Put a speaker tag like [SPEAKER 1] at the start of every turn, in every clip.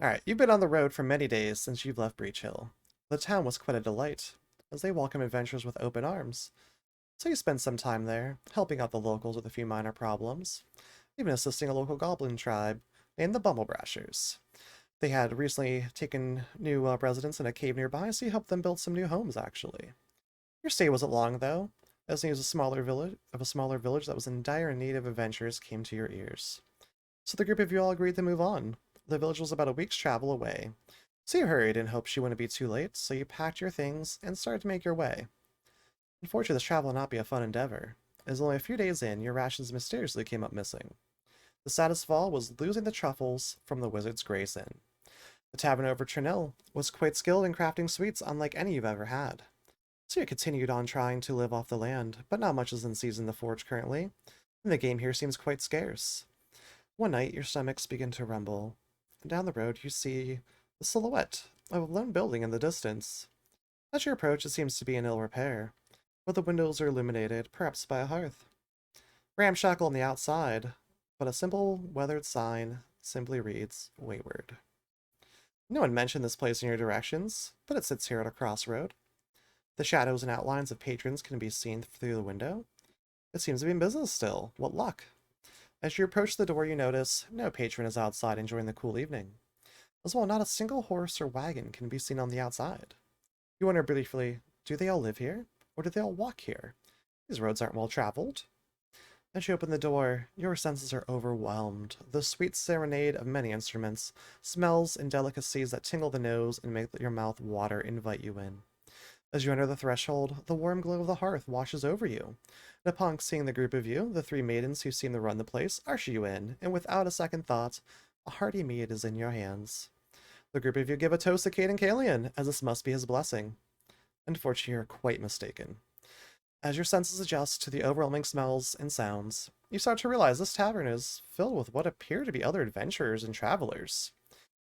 [SPEAKER 1] Alright, you've been on the road for many days since you've left Breach Hill. The town was quite a delight, as they welcome adventurers with open arms. So you spent some time there, helping out the locals with a few minor problems, even assisting a local goblin tribe named the Bumblebrashers. They had recently taken new residents in a cave nearby, so you helped them build some new homes, actually. Your stay wasn't long, though, as news of a smaller village that was in dire need of adventurers came to your ears. So the group of you all agreed to move on. The village was about a week's travel away. So you hurried in hopes you wouldn't be too late, so you packed your things and started to make your way. Unfortunately, this travel will not be a fun endeavor, as only a few days in, your rations mysteriously came up missing. The saddest of all was losing the truffles from the Wizard's Grace Inn. The tavern over Trinell was quite skilled in crafting sweets unlike any you've ever had. So you continued on trying to live off the land, but not much is in season to forge currently, and the game here seems quite scarce. One night, your stomachs begin to rumble, and down the road you see the silhouette of a lone building in the distance. As you approach, it seems to be in ill repair, but the windows are illuminated, perhaps by a hearth. Ramshackle on the outside, but a simple, weathered sign simply reads, Wayward. No one mentioned this place in your directions, but it sits here at a crossroad. The shadows and outlines of patrons can be seen through the window. It seems to be in business still. What luck! As you approach the door, you notice no patron is outside enjoying the cool evening. As well, not a single horse or wagon can be seen on the outside. You wonder briefly, do they all live here? Or do they all walk here? These roads aren't well traveled. As you open the door, your senses are overwhelmed. The sweet serenade of many instruments, smells, and delicacies that tingle the nose and make your mouth water invite you in. As you enter the threshold, the warm glow of the hearth washes over you. And upon seeing the group of you, the three maidens who seem to run the place usher you in, and without a second thought, a hearty mead is in your hands. The group of you give a toast to Cade and Kalian, as this must be his blessing. Unfortunately, you're quite mistaken. As your senses adjust to the overwhelming smells and sounds, you start to realize this tavern is filled with what appear to be other adventurers and travelers.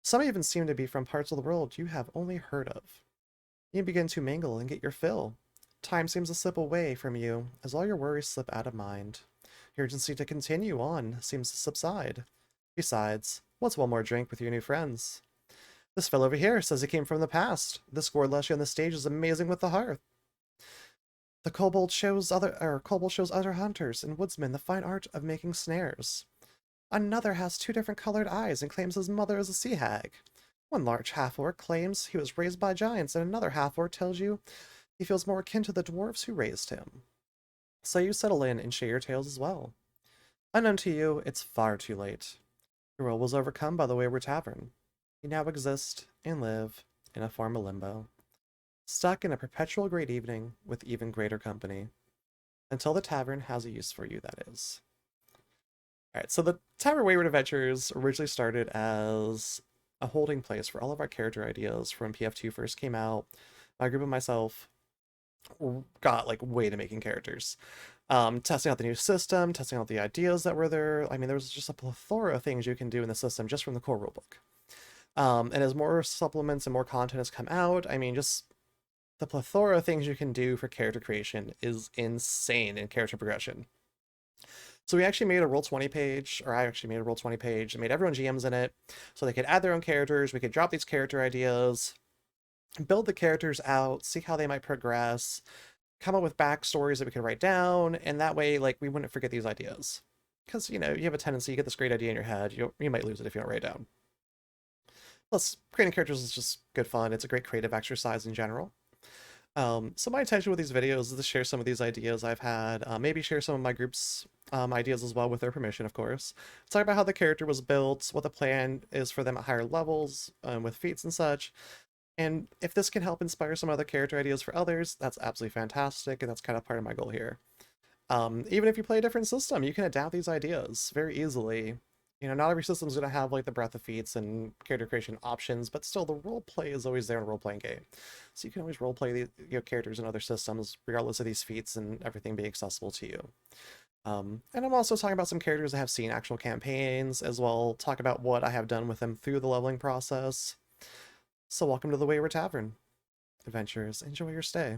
[SPEAKER 1] Some even seem to be from parts of the world you have only heard of. You begin to mingle and get your fill. Time seems to slip away from you as all your worries slip out of mind. Your urgency to continue on seems to subside. Besides, what's one more drink with your new friends? This fellow over here says he came from the past. This gourd on the stage is amazing with the hearth. The kobold shows other hunters and woodsmen the fine art of making snares. Another has two different colored eyes and claims his mother is a sea hag. One large half-orc claims he was raised by giants, and another half-orc tells you he feels more akin to the dwarves who raised him. So you settle in and share your tales as well. Unknown to you, it's far too late. Your will was overcome by the Wayward Tavern. You now exist and live in a form of limbo, stuck in a perpetual great evening with even greater company, until the tavern has a use for you, that is. Alright, so the Tavern Wayward Adventures originally started as a holding place for all of our character ideas from PF2 first came out. My group and myself got like way to making characters. Testing out the new system, testing out the ideas that were there. I mean, there was just a plethora of things you can do in the system just from the core rulebook. And as more supplements and more content has come out, I mean, just the plethora of things you can do for character creation is insane in character progression. So we actually made a Roll20 page, or I actually made a Roll20 page and made everyone GMs in it so they could add their own characters. We could drop these character ideas, build the characters out, see how they might progress, come up with backstories that we could write down, and that way, like, we wouldn't forget these ideas. Because, you know, you have a tendency, you get this great idea in your head, you might lose it if you don't write it down. Plus, creating characters is just good fun. It's a great creative exercise in general. So my intention with these videos is to share some of these ideas I've had, maybe share some of my group's ideas as well with their permission, of course. Talk about how the character was built, what the plan is for them at higher levels, with feats and such. And if this can help inspire some other character ideas for others, that's absolutely fantastic, and that's kind of part of my goal here. Even if you play a different system, you can adapt these ideas very easily. You know, not every system's going to have like the breadth of feats and character creation options, but still the role play is always there in a role-playing game. So you can always role play the characters in other systems, regardless of these feats and everything being accessible to you. And I'm also talking about some characters that have seen actual campaigns as well, talk about what I have done with them through the leveling process. So welcome to the Wayward Tavern. Adventures, enjoy your stay.